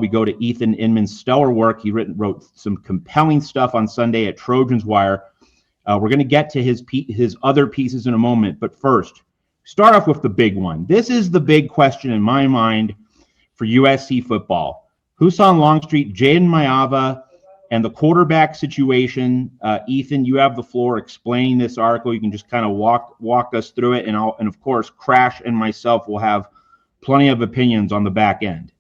we go to Ethan Inman's stellar work. He wrote some compelling stuff on Sunday at Trojans Wire. We're going to get to his other pieces in a moment, but first, start off with the big one. This is the big question in my mind for USC football. Husan Longstreet, Jayden Maiava, and the quarterback situation. Ethan, you have the floor explaining this article. You can just kind of walk us through it, and of course, Crash and myself will have plenty of opinions on the back end.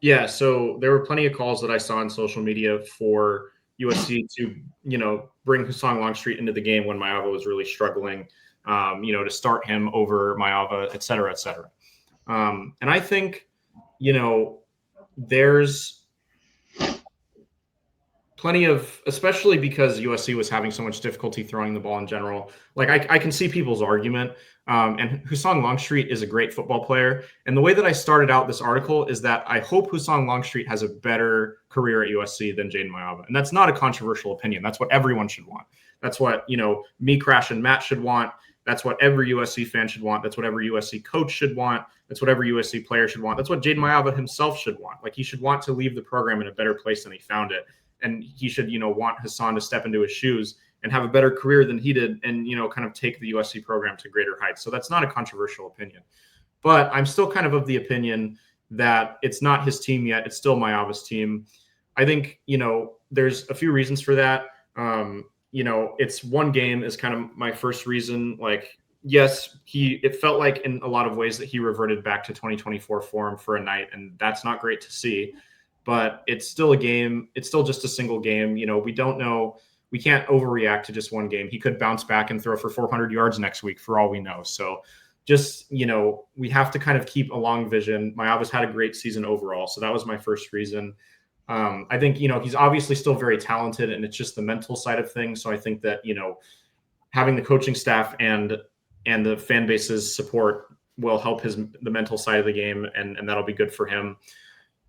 Yeah, so there were plenty of calls that I saw on social media for USC to, bring Husan Longstreet into the game when Maiava was really struggling, to start him over Maiava, et cetera, et cetera. And I think, there's plenty of, especially because USC was having so much difficulty throwing the ball in general. Like I can see people's argument. And Husan Longstreet is a great football player. And the way that I started out this article is that I hope Husan Longstreet has a better career at USC than Jayden Maiava. And that's not a controversial opinion. That's what everyone should want. That's what, me, Crash, and Matt should want. That's what every USC fan should want. That's what every USC coach should want. That's what every USC player should want. That's what Jayden Maiava himself should want. Like, he should want to leave the program in a better place than he found it. And he should, want Husan to step into his shoes and have a better career than he did and, kind of take the USC program to greater heights. So that's not a controversial opinion. But I'm still kind of the opinion that it's not his team yet. It's still Maiava's team. I think, there's a few reasons for that. It's one game is kind of my first reason. Like, yes, it felt like in a lot of ways that he reverted back to 2024 form for a night, and that's not great to see. But it's still a game. It's still just a single game. We don't know. We can't overreact to just one game. He could bounce back and throw for 400 yards next week for all we know. So just, we have to kind of keep a long vision. Maiava's had a great season overall. So that was my first reason. I think, he's obviously still very talented, and it's just the mental side of things. So I think that, having the coaching staff and the fan base's support will help the mental side of the game, and that'll be good for him.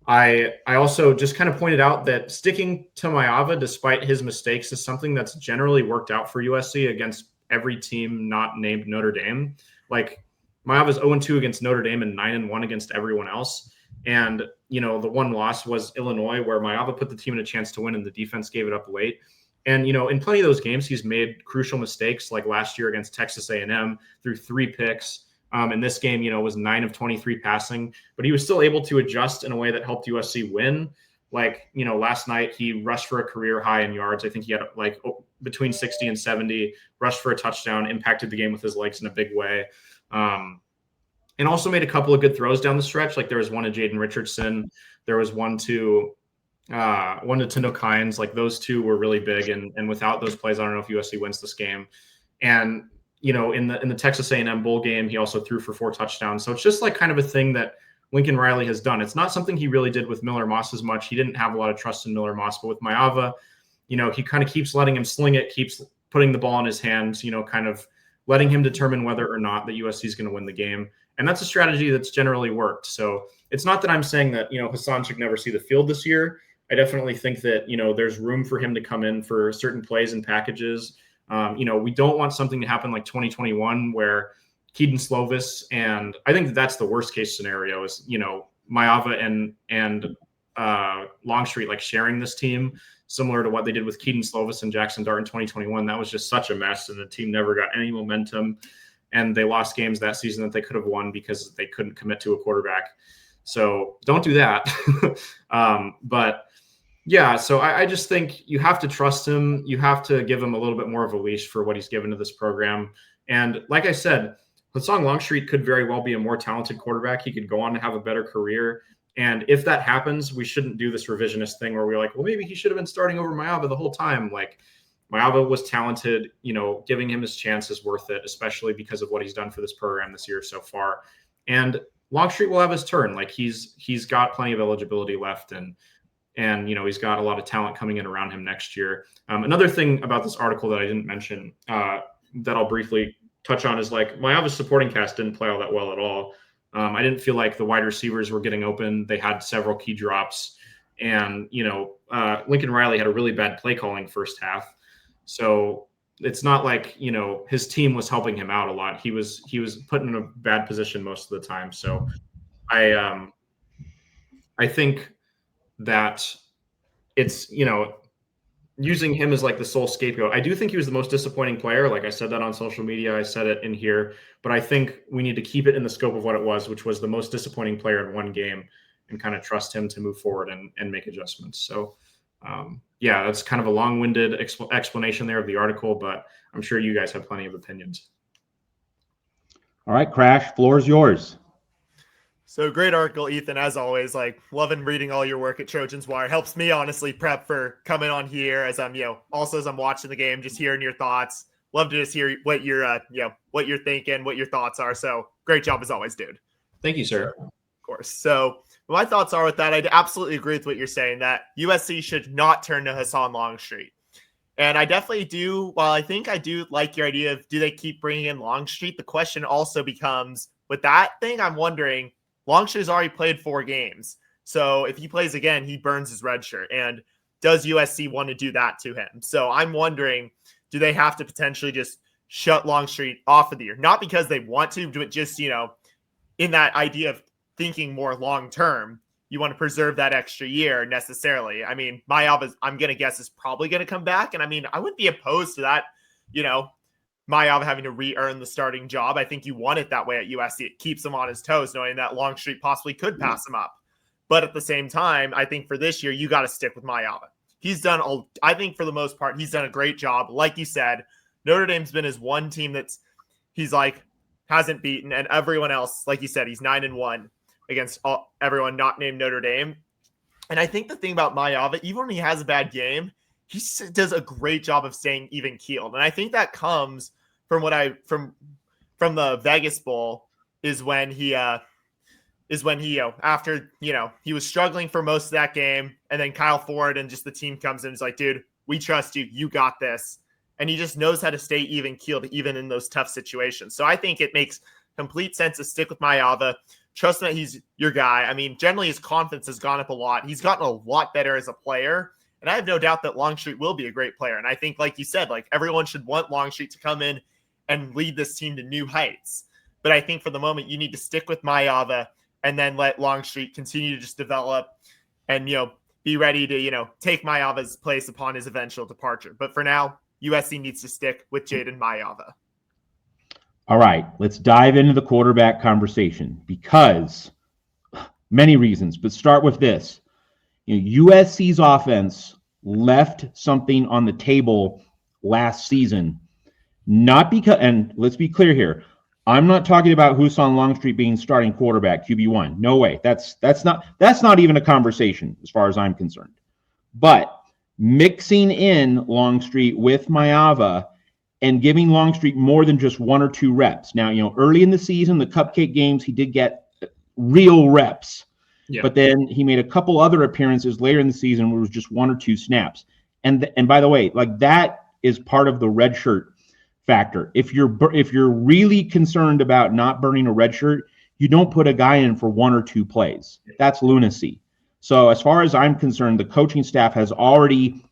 I also just kind of pointed out that sticking to Maiava despite his mistakes is something that's generally worked out for USC against every team not named Notre Dame. Like, Maiava's 0-2 against Notre Dame and 9-1 against everyone else. And, the one loss was Illinois, where Maiava put the team in a chance to win and the defense gave it up late. And, in plenty of those games, he's made crucial mistakes, like last year against Texas A&M, through 3 picks. In this game, was 9 of 23 passing, but he was still able to adjust in a way that helped USC win. Like, last night he rushed for a career high in yards. I think he had between 60 and 70, rushed for a touchdown, impacted the game with his legs in a big way. And also made a couple of good throws down the stretch. Like, there was one to Jaden Richardson. There was one to Tindall Kynes. Like, those two were really big. And without those plays, I don't know if USC wins this game. And in the Texas A&M bowl game, he also threw for 4 touchdowns. So it's just like kind of a thing that Lincoln Riley has done. It's not something he really did with Miller Moss as much. He didn't have a lot of trust in Miller Moss, but with Maiava, he kind of keeps letting him sling it, keeps putting the ball in his hands, kind of letting him determine whether or not the USC is going to win the game. And that's a strategy that's generally worked. So it's not that I'm saying that, Husan should never see the field this year. I definitely think that, there's room for him to come in for certain plays and packages. We don't want something to happen like 2021 where Kedon Slovis, and I think that's the worst case scenario is, Maiava and Longstreet like sharing this team, similar to what they did with Kedon Slovis and Jackson Dart in 2021. That was just such a mess, and the team never got any momentum, and they lost games that season that they could have won because they couldn't commit to a quarterback. So don't do that. But yeah, so I just think you have to trust him. You have to give him a little bit more of a leash for what he's given to this program. And like I said, Husan Longstreet could very well be a more talented quarterback. He could go on to have a better career. And if that happens, we shouldn't do this revisionist thing where we're like, well, maybe he should have been starting over Maiava the whole time. Like, Maiava was talented, giving him his chance is worth it, especially because of what he's done for this program this year so far. And Longstreet will have his turn. Like, he's got plenty of eligibility left, and he's got a lot of talent coming in around him next year. Another thing about this article that I didn't mention that I'll briefly touch on is like Maiava's supporting cast didn't play all that well at all. I didn't feel like the wide receivers were getting open. They had several key drops, and Lincoln Riley had a really bad play calling first half. So it's not like his team was helping him out a lot. He was put in a bad position most of the time. So I think that it's, using him as like the sole scapegoat. I do think he was the most disappointing player. Like I said that on social media, I said it in here, but I think we need to keep it in the scope of what it was, which was the most disappointing player in one game, and kind of trust him to move forward and make adjustments. So that's kind of a long-winded explanation there of the article, but I'm sure you guys have plenty of opinions. All right, Crash, floor is yours. So great article, Ethan, as always. Like, loving reading all your work at Trojans Wire. Helps me honestly prep for coming on here as I'm, also as I'm watching the game, just hearing your thoughts. Love to just hear what you're, what you're thinking, what your thoughts are. So great job as always, dude. Thank you, sir. Of course. So my thoughts are with that. I absolutely agree with what you're saying, that USC should not turn to Hassan Longstreet. And I definitely do. While I think I do like your idea of, do they keep bringing in Longstreet? The question also becomes, with that thing, I'm wondering, Longstreet has already played 4 games. So if he plays again, he burns his red shirt. And does USC want to do that to him? So I'm wondering, do they have to potentially just shut Longstreet off of the year? Not because they want to, but just, in that idea of thinking more long-term, you want to preserve that extra year necessarily. I mean, Maiava, I'm going to guess, is probably going to come back. And I mean, I wouldn't be opposed to that, Maiava having to re-earn the starting job. I think you want it that way at USC. It keeps him on his toes, knowing that Longstreet possibly could pass him up. But at the same time, I think for this year, you got to stick with Maiava. I think for the most part, he's done a great job. Like you said, Notre Dame's been his one team hasn't beaten, and everyone else, like you said, he's 9-1 against everyone not named Notre Dame. And I think the thing about Maiava, even when he has a bad game, he does a great job of staying even keeled. And I think that comes from from the Vegas Bowl is when he after he was struggling for most of that game, and then Kyle Ford and just the team comes in and is like, dude, we trust you, you got this. And he just knows how to stay even keeled even in those tough situations. So I think it makes complete sense to stick with Maiava, trust that he's your guy. I mean, generally his confidence has gone up a lot. He's gotten a lot better as a player. And I have no doubt that Longstreet will be a great player. And I think, like you said, everyone should want Longstreet to come in and lead this team to new heights. But I think for the moment, you need to stick with Maiava and then let Longstreet continue to just develop and, be ready to, take Maiava's place upon his eventual departure. But for now, USC needs to stick with Jayden Maiava. All right, let's dive into the quarterback conversation because many reasons, but start with this. USC's offense left something on the table last season, not because, and let's be clear here, I'm not talking about Hassan Longstreet being starting quarterback, QB1. No way. That's not even a conversation as far as I'm concerned. But mixing in Longstreet with Maiava and giving Longstreet more than just 1 or 2 reps. Now, early in the season, the cupcake games, he did get real reps. Yeah. But then he made a couple other appearances later in the season where it was just 1 or 2 snaps. And by the way, that is part of the red shirt factor. If you're really concerned about not burning a red shirt, you don't put a guy in for 1 or 2 plays. That's lunacy. So as far as I'm concerned, the coaching staff has already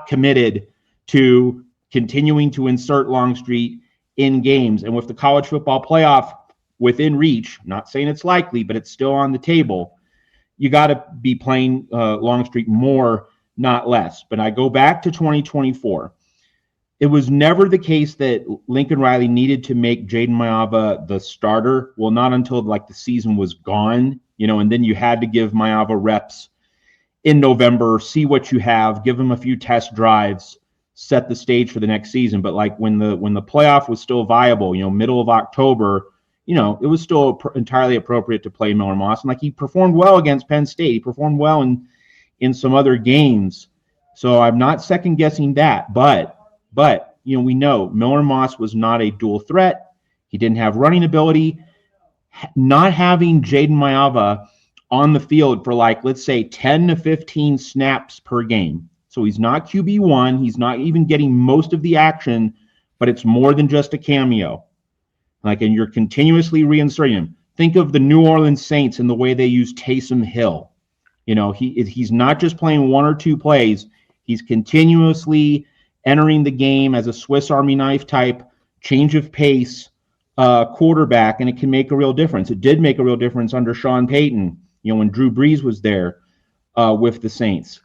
committed to continuing to insert Longstreet in games. And with the college football playoff within reach, not saying it's likely, but it's still on the table, you got to be playing Longstreet more, not less. But I go back to 2024. It was never the case that Lincoln Riley needed to make Jayden Maiava the starter. Well, not until the season was gone, and then you had to give Maiava reps in November, see what you have, give him a few test drives, set the stage for the next season. But when the playoff was still viable, middle of October, it was still entirely appropriate to play Miller Moss. And he performed well against Penn State. He performed well in some other games. So I'm not second guessing that. But we know Miller Moss was not a dual threat. He didn't have running ability. Not having Jayden Maiava on the field for let's say 10 to 15 snaps per game. So he's not QB1. He's not even getting most of the action, but it's more than just a cameo. And you're continuously reinserting him. Think of the New Orleans Saints and the way they use Taysom Hill. He's not just playing 1 or 2 plays. He's continuously entering the game as a Swiss Army knife type change of pace quarterback, and it can make a real difference. It did make a real difference under Sean Payton, when Drew Brees was there. with the Saints.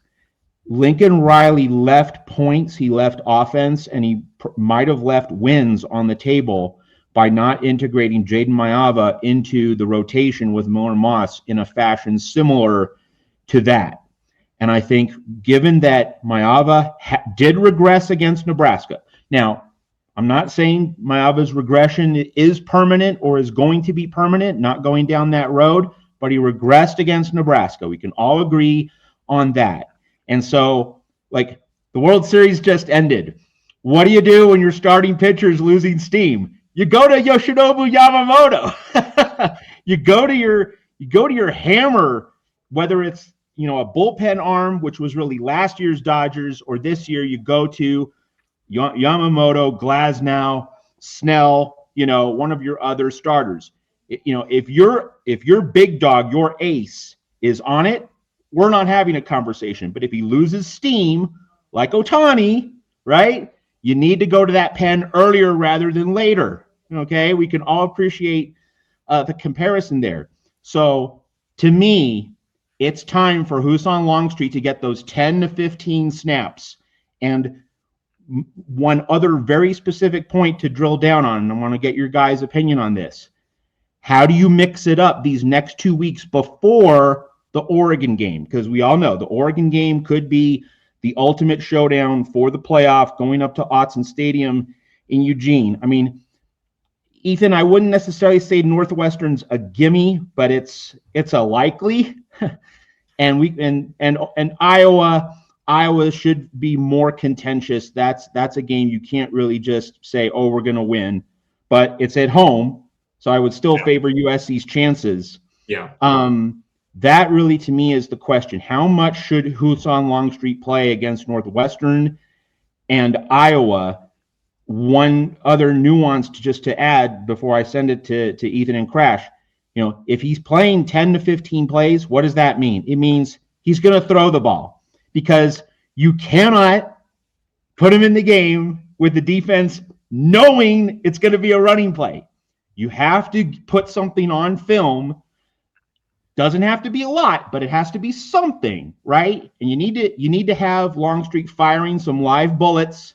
Lincoln Riley left points, he left offense, and he might have left wins on the table by not integrating Jayden Maiava into the rotation with Miller Moss in a fashion similar to that. And I think given that Maiava did regress against Nebraska. Now, I'm not saying Maiava's regression is permanent or is going to be permanent, not going down that road, but he regressed against Nebraska. We can all agree on that. And so, like, the World Series just ended. What do you do when your starting pitcher is losing steam? You go to Yoshinobu Yamamoto. you go to your hammer, whether it's a bullpen arm, which was really last year's Dodgers, or this year you go to Yamamoto, Glasnow, Snell, one of your other starters. If your big dog, your ace, is on it, we're not having a conversation. But if he loses steam, like Ohtani, right, you need to go to that pen earlier rather than later. Okay, we can all appreciate the comparison there. So to me, it's time for Husson Longstreet to get those 10 to 15 snaps. And one other very specific point to drill down on, and I want to get your guys' opinion on this. How do you mix it up these next 2 weeks before the Oregon game? Because we all know the Oregon game could be the ultimate showdown for the playoff going up to Autzen Stadium in Eugene. I mean, Ethan, I wouldn't necessarily say Northwestern's a gimme, but it's a likely. and Iowa should be more contentious. That's a game you can't really just say, oh, we're going to win, but it's at home. So I would still favor USC's chances. Yeah. That really, to me, is the question. How much should Husson Longstreet play against Northwestern and Iowa? One other nuance to add before I send it to Ethan and Crash. If he's playing 10 to 15 plays, what does that mean? It means he's going to throw the ball, because you cannot put him in the game with the defense knowing it's going to be a running play. You have to put something on film. Doesn't have to be a lot, but it has to be something, right? And you need to have Longstreet firing some live bullets.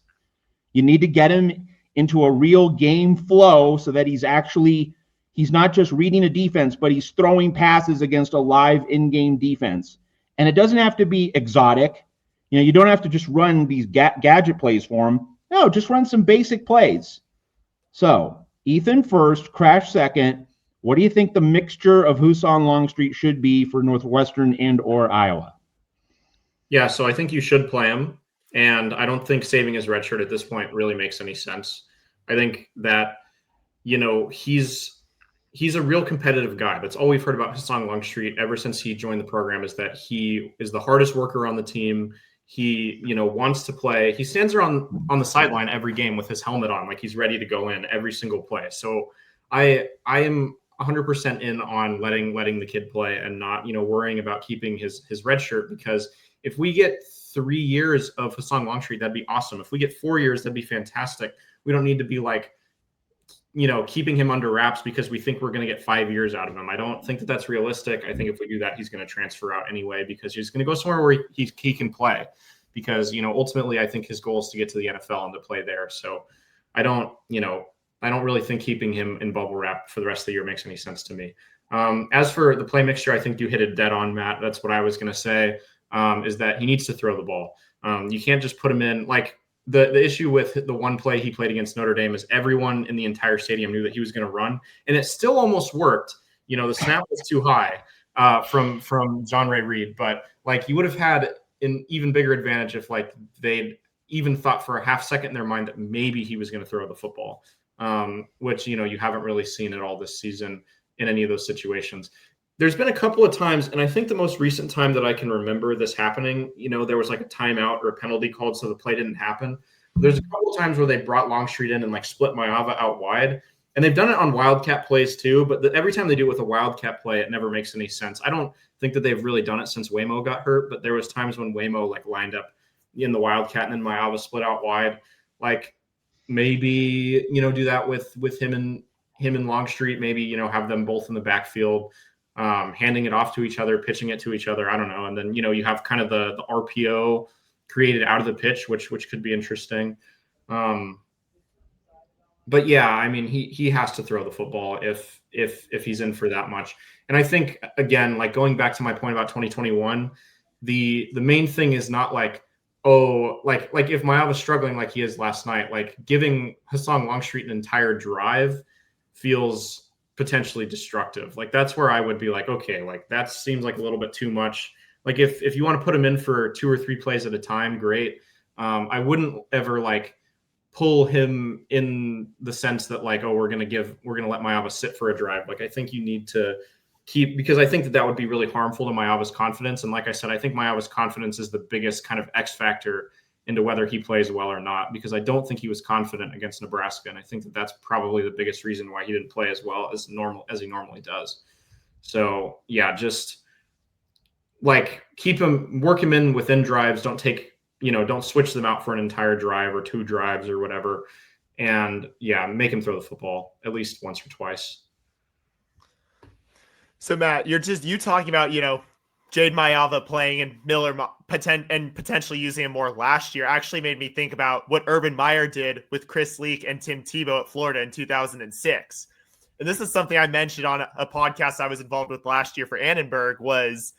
You need to get him into a real game flow so that he's not just reading a defense, but he's throwing passes against a live in-game defense. And it doesn't have to be exotic. You don't have to just run these gadget plays for him. No, just run some basic plays. So Ethan first, Crash second. What do you think the mixture of Husson Longstreet should be for Northwestern and or Iowa? Yeah, so I think you should play him, and I don't think saving his red shirt at this point really makes any sense. I think that, he's a real competitive guy. That's all we've heard about Husson Longstreet ever since he joined the program, is that he is the hardest worker on the team. He, wants to play. He stands around on the sideline every game with his helmet on, like he's ready to go in every single play. So I am 100% in on letting the kid play and not, worrying about keeping his red shirt, because if we get 3 years of Husson Longstreet, that'd be awesome. If we get 4 years, that'd be fantastic. We don't need to be keeping him under wraps because we think we're going to get 5 years out of him. I don't think that that's realistic. I think if we do that, he's going to transfer out anyway, because he's going to go somewhere where he can play, because, ultimately I think his goal is to get to the NFL and to play there. So I don't really think keeping him in bubble wrap for the rest of the year makes any sense to me. As for the play mixture, I think you hit it dead on, Matt. That's what I was going to say, is that he needs to throw the ball. You can't just put him in. The issue with the one play he played against Notre Dame is everyone in the entire stadium knew that he was going to run, and it still almost worked. The snap was too high from John Ray Reed, but you would have had an even bigger advantage if they'd even thought for a half second in their mind that maybe he was going to throw the football. Which, you haven't really seen at all this season in any of those situations. There's been a couple of times, and I think the most recent time that I can remember this happening, there was a timeout or a penalty called, so the play didn't happen. There's a couple of times where they brought Longstreet in and split Maiava out wide, and they've done it on Wildcat plays too, but every time they do it with a Wildcat play, it never makes any sense. I don't think that they've really done it since Waymo got hurt, but there was times when Waymo lined up in the Wildcat and then Maiava split out wide. Maybe, do that with him and Longstreet, maybe, have them both in the backfield. handing it off to each other, pitching it to each other. I don't know. And then, you have kind of the RPO created out of the pitch, which could be interesting. But yeah, I mean, he has to throw the football if he's in for that much. And I think, again, like going back to my point about 2021, the main thing is not like, like if Maiava's struggling like he is last night, like giving Hassan Longstreet an entire drive feels potentially destructive. Like that's where I would be like, okay, like that seems like a little bit too much. Like if you want to put him in for 2 or 3 plays at a time, great. I wouldn't ever like pull him in the sense that like, we're going to let Maiava sit for a drive. Like I think you need to keep, because I think that would be really harmful to Maiava's confidence. And like I said, I think Maiava's confidence is the biggest kind of X factor into whether he plays well or not, because I don't think he was confident against Nebraska. And I think that that's probably the biggest reason why he didn't play as well as he normally does. So yeah, just like work him in within drives. Don't don't switch them out for an entire drive or 2 drives or whatever. And yeah, make him throw the football at least once or twice. So Matt, you talking about, Jayden Maiava playing and Miller potentially using him more last year actually made me think about what Urban Meyer did with Chris Leak and Tim Tebow at Florida in 2006. And this is something I mentioned on a podcast I was involved with last year for Annenberg was,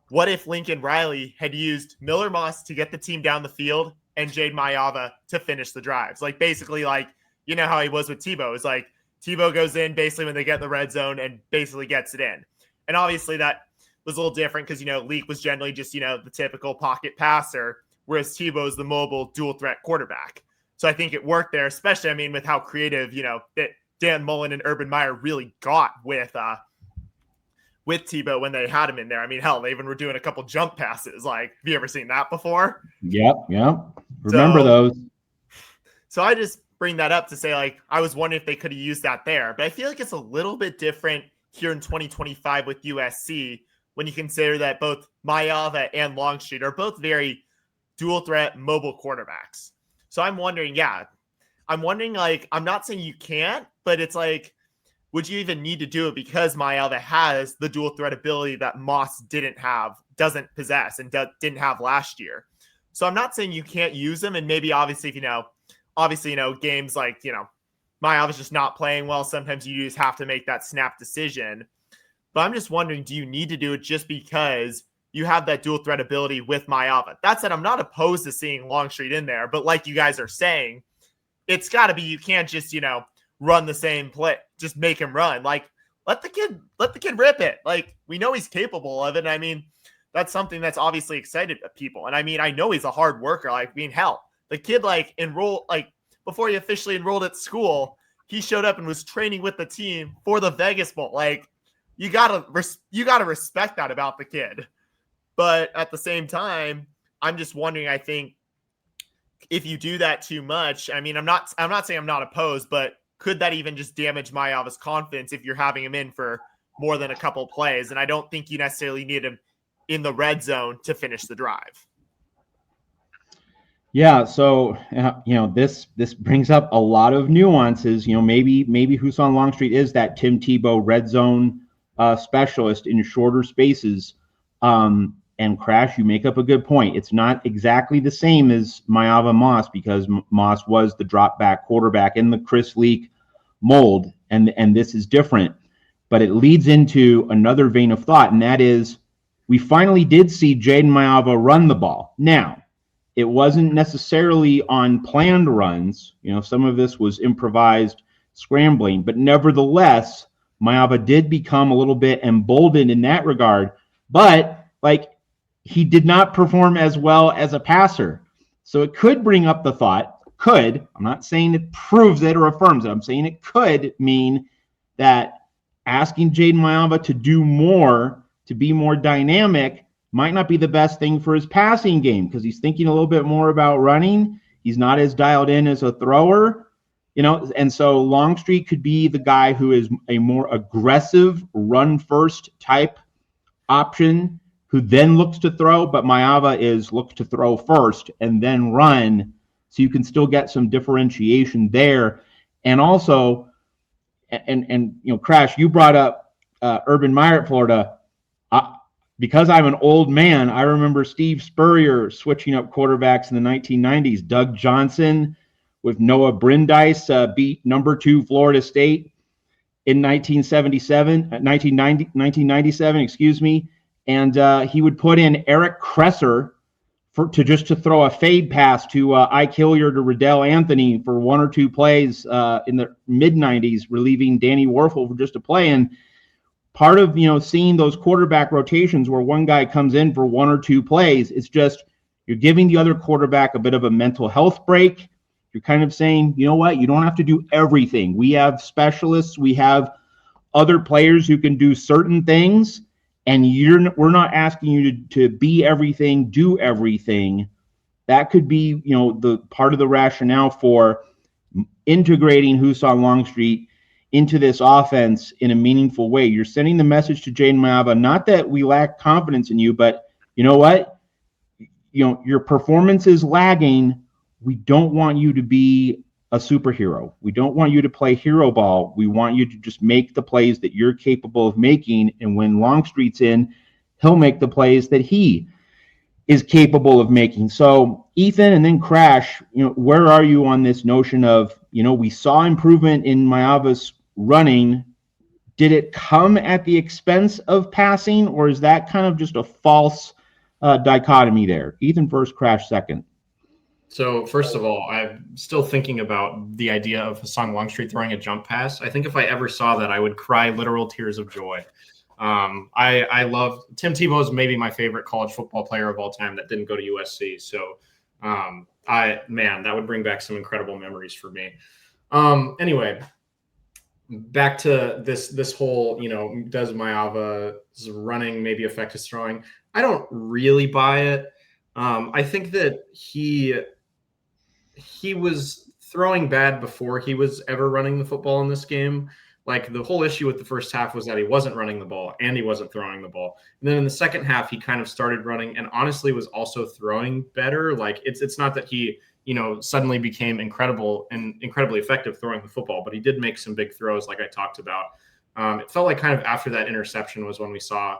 what if Lincoln Riley had used Miller Moss to get the team down the field and Jayden Maiava to finish the drives? Like basically like, how he was with Tebow. It's like Tebow goes in basically when they get in the red zone and basically gets it in. And obviously that was a little different because, Leak was generally just, the typical pocket passer, whereas Tebow is the mobile dual threat quarterback. So I think it worked there, especially, with how creative, that Dan Mullen and Urban Meyer really got with Tebow when they had him in there. Hell, they even were doing a couple jump passes. Like, have you ever seen that before? Yep. Remember those. So I just bring that up to say, like, I was wondering if they could have used that there. But I feel like it's a little bit different here in 2025 with USC when you consider that both Maiava and Longstreet are both very dual threat mobile quarterbacks. So I'm wondering, like, I'm not saying you can't, but it's like, would you even need to do it because Maiava has the dual threat ability that Moss doesn't possess, and didn't have last year? So I'm not saying you can't use him. And maybe obviously, games like, Maiava's just not playing well, sometimes you just have to make that snap decision. But I'm just wondering, do you need to do it just because you have that dual threat ability with Maiava? That said, I'm not opposed to seeing Longstreet in there, but like you guys are saying, it's got to be, you can't just, run the same play, just make him run. Like, let the kid rip it. Like, we know he's capable of it. And that's something that's obviously excited people. And I know he's a hard worker. Like, hell, the kid before he officially enrolled at school, he showed up and was training with the team for the Vegas Bowl. Like, you gotta respect that about the kid. But at the same time, I'm just wondering, I think if you do that too much, I'm not saying I'm not opposed, but could that even just damage Maiava's confidence if you're having him in for more than a couple plays? And I don't think you necessarily need him in the red zone to finish the drive. Yeah, so this brings up a lot of nuances. Maybe Hassan Longstreet is that Tim Tebow red zone specialist in shorter spaces. And Crash, you make up a good point. It's not exactly the same as Maiava Moss, because Moss was the drop back quarterback in the Chris Leak mold, and this is different. But it leads into another vein of thought, and that is, we finally did see Jayden Maiava run the ball. Now, it wasn't necessarily on planned runs. Some of this was improvised scrambling, but nevertheless, Maiava did become a little bit emboldened in that regard. But he did not perform as well as a passer. So it could bring up the thought, I'm not saying it proves it or affirms it. I'm saying it could mean that asking Jayden Maiava to do more, to be more dynamic, might not be the best thing for his passing game, because he's thinking a little bit more about running. He's not as dialed in as a thrower, and so Longstreet could be the guy who is a more aggressive run first type option, who then looks to throw, but Maiava looks to throw first and then run, so you can still get some differentiation there. And also, and Crash, you brought up Urban Meyer at Florida, because I'm an old man, I remember Steve Spurrier switching up quarterbacks in the 1990s. Doug Johnson with Noah Brandeis beat number 2 Florida State in 1997, excuse me. And he would put in Eric Kresser to throw a fade pass to Ike Hilliard or Riddell Anthony for 1 or 2 plays in the mid 90s, relieving Danny Warfel for just a play. And part of, seeing those quarterback rotations where one guy comes in for 1 or 2 plays, it's just you're giving the other quarterback a bit of a mental health break. You're kind of saying, you know what, you don't have to do everything. We have specialists. We have other players who can do certain things, and we're not asking you to be everything, do everything. That could be, the part of the rationale for integrating Husan Longstreet into this offense in a meaningful way. You're sending the message to Jayden Maiava, not that we lack confidence in you, but you know what? Your performance is lagging. We don't want you to be a superhero. We don't want you to play hero ball. We want you to just make the plays that you're capable of making. And when Longstreet's in, he'll make the plays that he is capable of making. So Ethan and then Crash, where are you on this notion of, we saw improvement in Maiava's running. Did it come at the expense of passing, or is that kind of just a false dichotomy there? Ethan first, Crash second. So first of all, I'm still thinking about the idea of Husan Longstreet throwing a jump pass. I think if I ever saw that, I would cry literal tears of joy. I love Tim Tebow is maybe my favorite college football player of all time that didn't go to USC. So that would bring back some incredible memories for me. Anyway, back to this whole, does Maiava's running maybe affect his throwing? I don't really buy it. I think that he was throwing bad before he was ever running the football in this game. Like, the whole issue with the first half was that he wasn't running the ball and he wasn't throwing the ball. And then in the second half, he kind of started running and honestly was also throwing better. Like, it's not that he, suddenly became incredibly effective throwing the football, but he did make some big throws like I talked about. It felt like kind of after that interception was when we saw,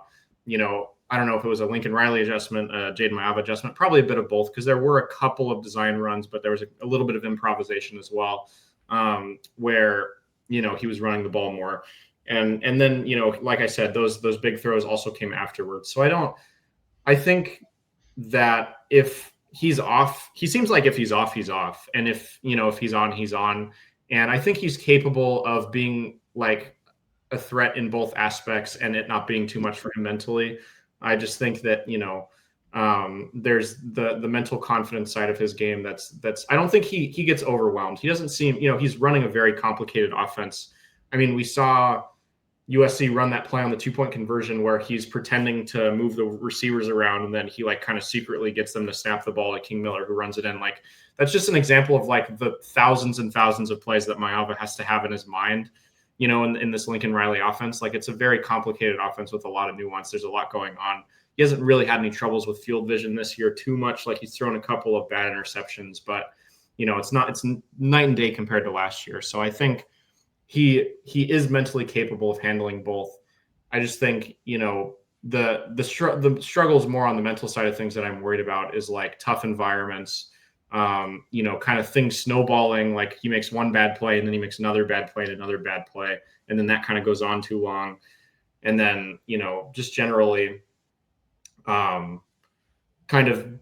I don't know if it was a Lincoln Riley adjustment, a Jayden Maiava adjustment, probably a bit of both, because there were a couple of design runs, but there was a little bit of improvisation as well, where, he was running the ball more. And then, like I said, those big throws also came afterwards. So I think that if he's off, he seems like if he's off, he's off. And if he's on, he's on. And I think he's capable of being like a threat in both aspects and it not being too much for him mentally. I just think that, there's the mental confidence side of his game. That's I don't think he gets overwhelmed. He doesn't seem, he's running a very complicated offense. I mean, we saw USC run that play on the 2-point conversion where he's pretending to move the receivers around. And then he kind of secretly gets them to snap the ball at King Miller, who runs it in. Like, that's just an example of the thousands and thousands of plays that Maiava has to have in his mind, in this Lincoln Riley offense. Like, it's a very complicated offense with a lot of nuance. There's a lot going on. He hasn't really had any troubles with field vision this year too much. Like, he's thrown a couple of bad interceptions, but it's night and day compared to last year. So I think he is mentally capable of handling both. I just think, the struggles more on the mental side of things that I'm worried about is tough environments, kind of things snowballing. Like, he makes one bad play and then he makes another bad play and another bad play. And then that kind of goes on too long. And then, just generally, kind of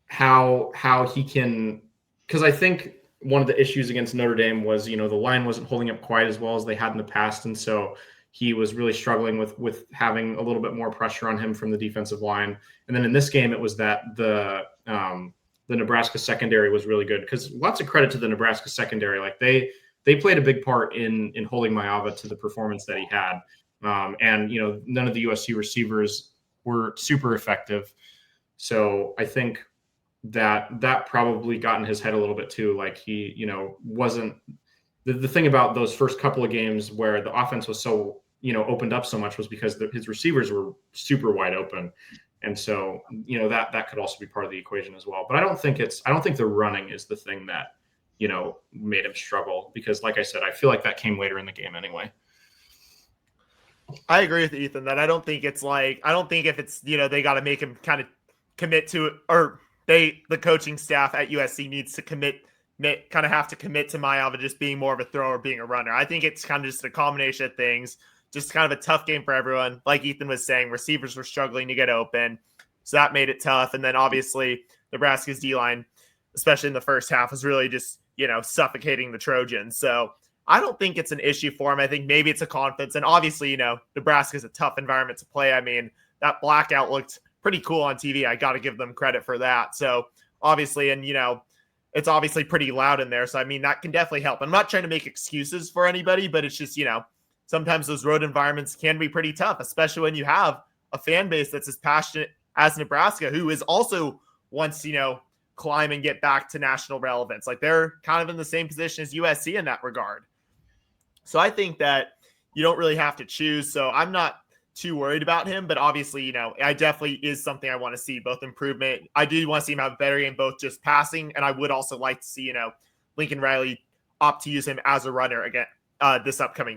how he can, because I think one of the issues against Notre Dame was, the line wasn't holding up quite as well as they had in the past. And so he was really struggling with having a little bit more pressure on him from the defensive line. And then in this game, it was that the Nebraska secondary was really good, because lots of credit to the Nebraska secondary. Like, they played a big part in holding Maiava to the performance that he had. And none of the USC receivers were super effective. So I think that probably got in his head a little bit too. Like, he, wasn't the thing about those first couple of games where the offense was so, opened up so much was because his receivers were super wide open. And so, that could also be part of the equation as well. But I don't think the running is the thing that, made him struggle, because like I said, I feel like that came later in the game anyway. I agree with Ethan that I don't think if it's, they got to make him kind of commit to it, or the coaching staff at USC needs to kind of have to commit to Maiava just being more of a thrower, being a runner. I think it's kind of just a combination of things, just kind of a tough game for everyone. Like Ethan was saying, receivers were struggling to get open. So that made it tough. And then obviously Nebraska's D-line, especially in the first half, was really just, suffocating the Trojans. So I don't think it's an issue for him. I think maybe it's a confidence. And obviously, Nebraska's a tough environment to play. I mean, that blackout looked pretty cool on TV. I got to give them credit for that. So obviously, and, it's obviously pretty loud in there. So, I mean, that can definitely help. I'm not trying to make excuses for anybody, but it's just, sometimes those road environments can be pretty tough, especially when you have a fan base that's as passionate as Nebraska, who is also wants, climb and get back to national relevance. Like they're kind of in the same position as USC in that regard. So I think that you don't really have to choose. So I'm not too worried about him, but obviously, I definitely is something I want to see, both improvement. I do want to see him have a better game, both just passing, and I would also like to see, Lincoln Riley opt to use him as a runner again this upcoming